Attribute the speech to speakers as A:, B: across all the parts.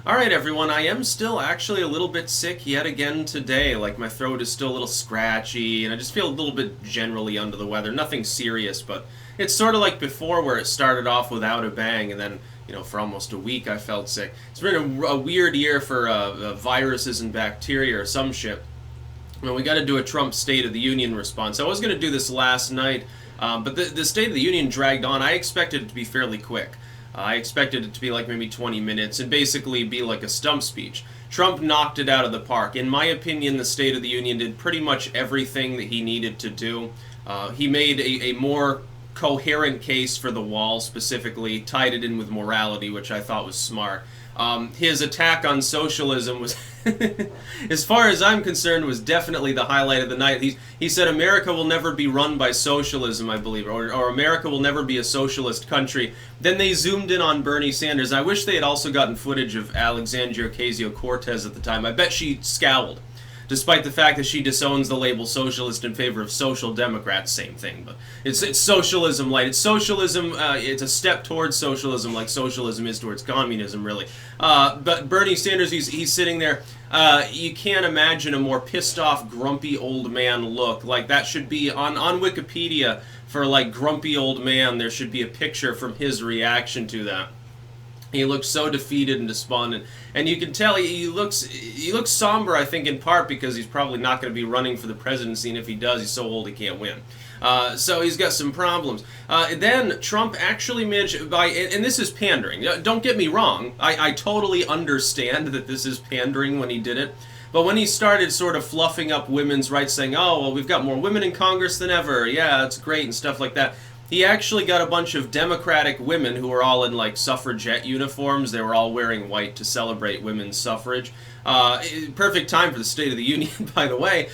A: Alright everyone, I am still actually a little bit sick yet again today. Like my throat is still a little scratchy and I just feel a little bit generally under the weather. Nothing serious, but it's sort of like before where it started off without a bang and then, for almost a week I felt sick. It's been a weird year for viruses and bacteria or some shit. We got to do a Trump State of the Union response. I was going to do this last night, but the State of the Union dragged on. I expected it to be fairly quick. I expected it to be like maybe 20 minutes and basically be like a stump speech. Trump knocked it out of the park. In my opinion, the State of the Union did pretty much everything that he needed to do. He made a more coherent case for the wall specifically, tied it in with morality, which I thought was smart. His attack on socialism was, as far as I'm concerned, was definitely the highlight of the night. He said America will never be run by socialism, I believe, or America will never be a socialist country. Then they zoomed in on Bernie Sanders. I wish they had also gotten footage of Alexandria Ocasio-Cortez at the time. I bet she scowled, despite the fact that she disowns the label socialist in favor of social democrats. Same thing, but it's socialism light. It's socialism, it's a step towards socialism like socialism is towards communism, really. But Bernie Sanders, he's sitting there. You can't imagine a more pissed off, grumpy old man look. Like, that should be on Wikipedia for, like, grumpy old man. There should be a picture from his reaction to that. He looks so defeated and despondent, and you can tell he looks somber. I think in part because he's probably not going to be running for the presidency, and if he does, he's so old he can't win. So he's got some problems. Then Trump actually managed and this is pandering. Don't get me wrong. I totally understand that this is pandering when he did it. But when he started sort of fluffing up women's rights, saying, "Oh, well, we've got more women in Congress than ever. Yeah, it's great," and stuff like that. He actually got a bunch of Democratic women who were all in, like, suffragette uniforms. They were all wearing white to celebrate women's suffrage. Perfect time for the State of the Union, by the way.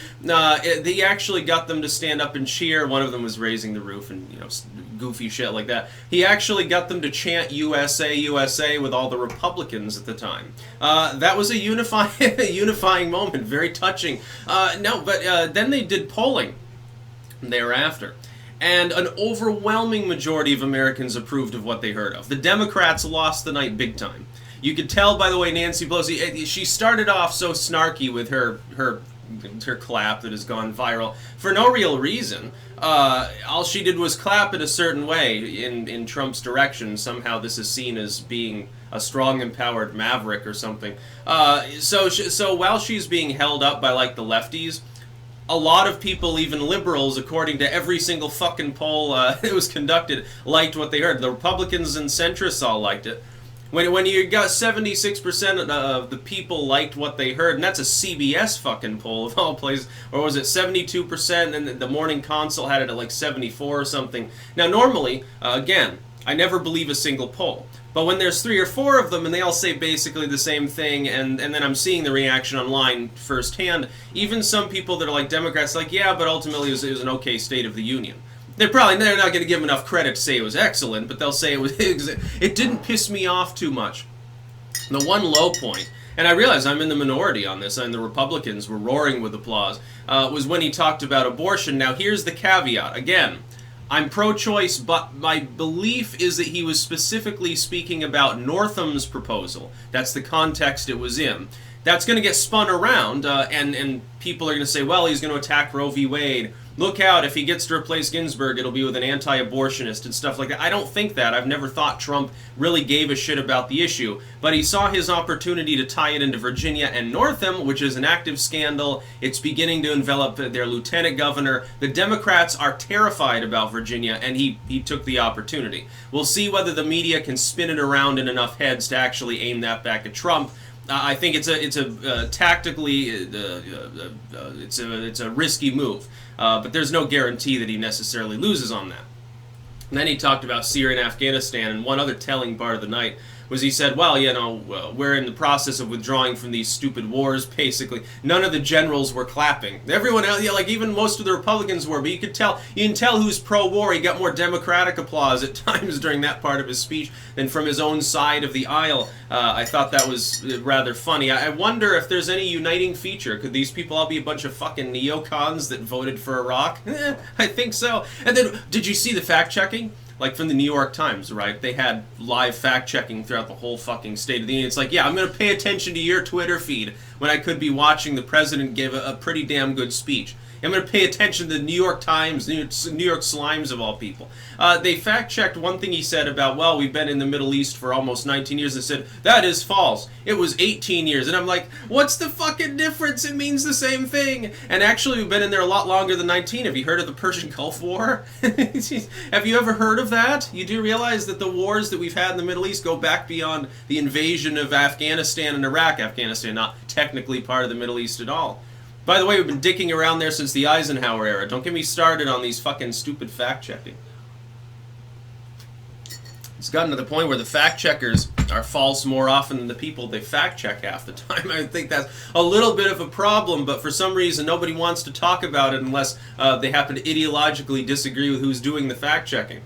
A: He actually got them to stand up and cheer. One of them was raising the roof and, goofy shit like that. He actually got them to chant USA, USA with all the Republicans at the time. That was a unifying moment, very touching. Then they did polling thereafter. And an overwhelming majority of Americans approved of what they heard of. The Democrats lost the night big time. You could tell, by the way, Nancy Pelosi, she started off so snarky with her clap that has gone viral for no real reason. All she did was clap in a certain way in Trump's direction. Somehow this is seen as being a strong, empowered maverick or something. So while she's being held up by, like, the lefties, a lot of people, even liberals, according to every single fucking poll that was conducted, liked what they heard. The Republicans and centrists all liked it. When you got 76% of the people liked what they heard, and that's a CBS fucking poll of all places, or was it 72%, and the Morning Consult had it at like 74 or something. Now normally, again, I never believe a single poll. But when there's 3 or 4 of them and they all say basically the same thing, and then I'm seeing the reaction online firsthand, even some people that are like Democrats, like, yeah, but ultimately it was an okay State of the Union. They're not going to give enough credit to say it was excellent, but they'll say it didn't piss me off too much. The one low point, and I realize I'm in the minority on this, and the Republicans were roaring with applause, was when he talked about abortion. Now here's the caveat. Again, I'm pro-choice, but my belief is that he was specifically speaking about Northam's proposal. That's the context it was in. That's going to get spun around, and people are going to say, well, he's going to attack Roe v. Wade. Look out, if he gets to replace Ginsburg, it'll be with an anti-abortionist and stuff like that. I don't think that. I've never thought Trump really gave a shit about the issue. But he saw his opportunity to tie it into Virginia and Northam, which is an active scandal. It's beginning to envelop their lieutenant governor. The Democrats are terrified about Virginia, and he took the opportunity. We'll see whether the media can spin it around in enough heads to actually aim that back at Trump. I think it's a tactically it's a risky move, but there's no guarantee that he necessarily loses on that. And then he talked about Syria and Afghanistan, and one other telling part of the night was he said, well, we're in the process of withdrawing from these stupid wars, basically. None of the generals were clapping. Everyone else, like even most of the Republicans were, but you can tell who's pro-war. He got more Democratic applause at times during that part of his speech than from his own side of the aisle. I thought that was rather funny. I wonder if there's any uniting feature. Could these people all be a bunch of fucking neocons that voted for Iraq? I think so. And then, did you see the fact-checking? like from the New York Times, right? They had live fact-checking throughout the whole fucking State of the Union. It's like, yeah, I'm going to pay attention to your Twitter feed when I could be watching the president give a pretty damn good speech. I'm going to pay attention to the New York Times, New York Slimes of all people. They fact-checked one thing he said about, well, we've been in the Middle East for almost 19 years, and said, that is false. It was 18 years. And I'm like, what's the fucking difference? It means the same thing. And actually, we've been in there a lot longer than 19. Have you heard of the Persian Gulf War? Have you ever heard of that? You do realize that the wars that we've had in the Middle East go back beyond the invasion of Afghanistan and Iraq. Afghanistan not technically part of the Middle East at all. By the way, we've been dicking around there since the Eisenhower era. Don't get me started on these fucking stupid fact-checking. It's gotten to the point where the fact-checkers are false more often than the people they fact-check half the time. I think that's a little bit of a problem, but for some reason nobody wants to talk about it unless they happen to ideologically disagree with who's doing the fact-checking.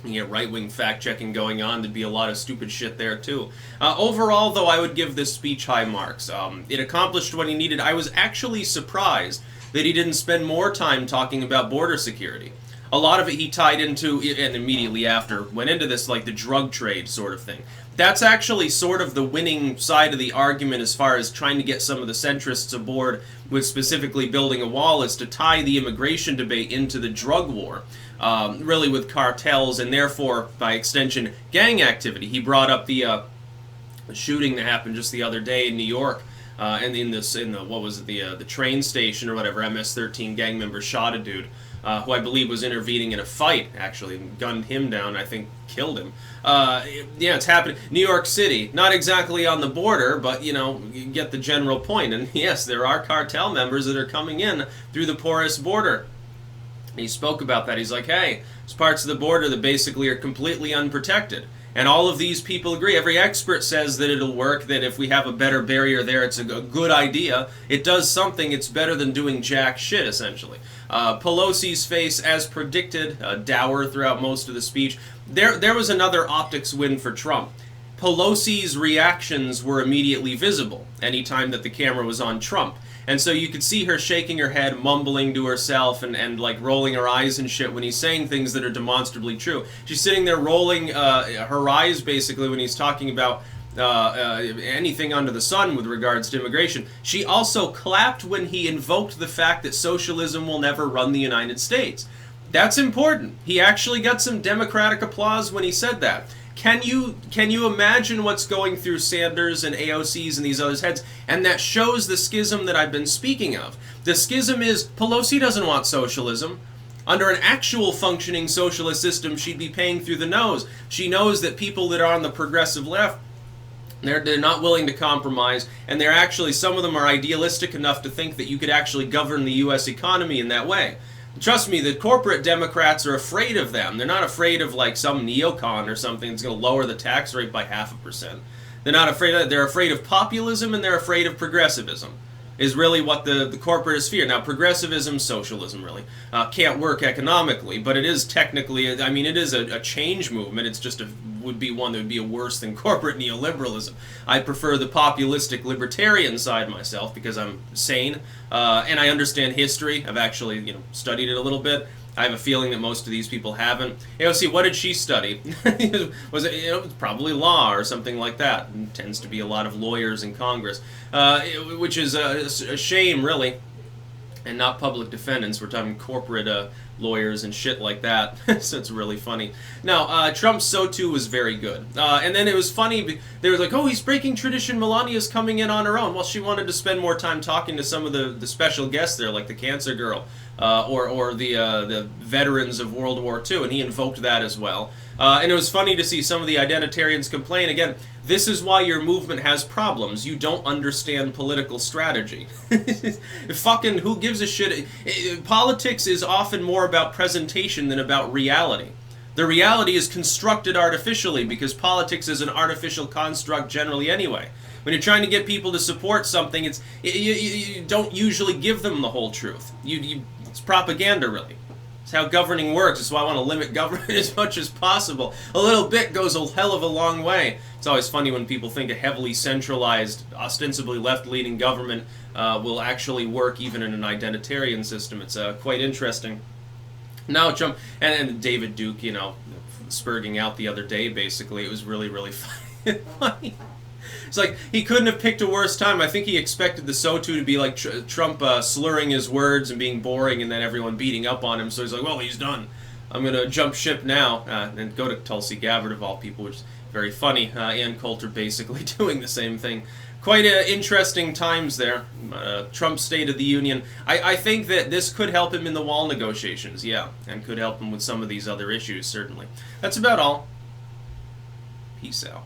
A: You get right-wing fact-checking going on. There'd be a lot of stupid shit there, too. Overall, though, I would give this speech high marks. It accomplished what he needed. I was actually surprised that he didn't spend more time talking about border security. A lot of it he tied into, and immediately after, went into this, like, the drug trade sort of thing. That's actually sort of the winning side of the argument as far as trying to get some of the centrists aboard with specifically building a wall, is to tie the immigration debate into the drug war. Really with cartels and therefore, by extension, gang activity. He brought up the shooting that happened just the other day in New York, and the train station or whatever. MS-13 gang members shot a dude who I believe was intervening in a fight, actually, and gunned him down. I think killed him. Yeah, it's happening. New York City, not exactly on the border, but you know, you get the general point. And yes, there are cartel members that are coming in through the porous border. He spoke about that. He's like, hey, there's parts of the border that basically are completely unprotected. And all of these people agree. Every expert says that it'll work, that if we have a better barrier there, it's a good idea. It does something. It's better than doing jack shit, essentially. Pelosi's face, as predicted, dour throughout most of the speech. There was another optics win for Trump. Pelosi's reactions were immediately visible anytime that the camera was on Trump. And so you could see her shaking her head, mumbling to herself, and like rolling her eyes and shit when he's saying things that are demonstrably true. She's sitting there rolling her eyes, basically, when he's talking about anything under the sun with regards to immigration. She also clapped when he invoked the fact that socialism will never run the United States. That's important. He actually got some Democratic applause when he said that. Can you imagine what's going through Sanders and AOC's and these others' heads? And that shows the schism that I've been speaking of. The schism is Pelosi doesn't want socialism. Under an actual functioning socialist system, she'd be paying through the nose. She knows that people that are on the progressive left, they're not willing to compromise, and they're actually, some of them are idealistic enough to think that you could actually govern the U.S. economy in that way. Trust me, the corporate Democrats are afraid of them. They're not afraid of like some neocon or something that's going to lower the tax rate by 0.5%. They're not afraid of that. They're afraid of populism and they're afraid of progressivism, is really what the corporatists fear. Now, progressivism, socialism really, can't work economically, but it is technically, I mean, it is a change movement. It's just would be one that would be worse than corporate neoliberalism. I prefer the populistic libertarian side myself because I'm sane, and I understand history. I've actually, studied it a little bit. I have a feeling that most of these people haven't. AOC, what did she study? Was it, probably law or something like that. It tends to be a lot of lawyers in Congress, which is a shame, really. And not public defendants. We're talking corporate lawyers and shit like that. So it's really funny. Now, Trump's SOTU was very good. And then it was funny. They were like, oh, he's breaking tradition. Melania's coming in on her own. Well, she wanted to spend more time talking to some of the special guests there, like the cancer girl. Or the veterans of World War II, and he invoked that as well. And it was funny to see some of the identitarians complain. Again, this is why your movement has problems. You don't understand political strategy. Fucking who gives a shit? Politics is often more about presentation than about reality. The reality is constructed artificially because politics is an artificial construct generally anyway. When you're trying to get people to support something, you don't usually give them the whole truth. It's propaganda, really. It's how governing works. It's why I want to limit government as much as possible. A little bit goes a hell of a long way. It's always funny when people think a heavily centralized, ostensibly left-leaning government will actually work even in an identitarian system. It's quite interesting. Now Trump and David Duke, spurging out the other day, basically. It was really, really funny. It's like, he couldn't have picked a worse time. I think he expected the SOTU to be like Trump slurring his words and being boring, and then everyone beating up on him. So he's like, well, he's done. I'm going to jump ship now and go to Tulsi Gabbard, of all people, which is very funny. Ann Coulter basically doing the same thing. Quite interesting times there. Trump's State of the Union. I think that this could help him in the wall negotiations, yeah, and could help him with some of these other issues, certainly. That's about all. Peace out.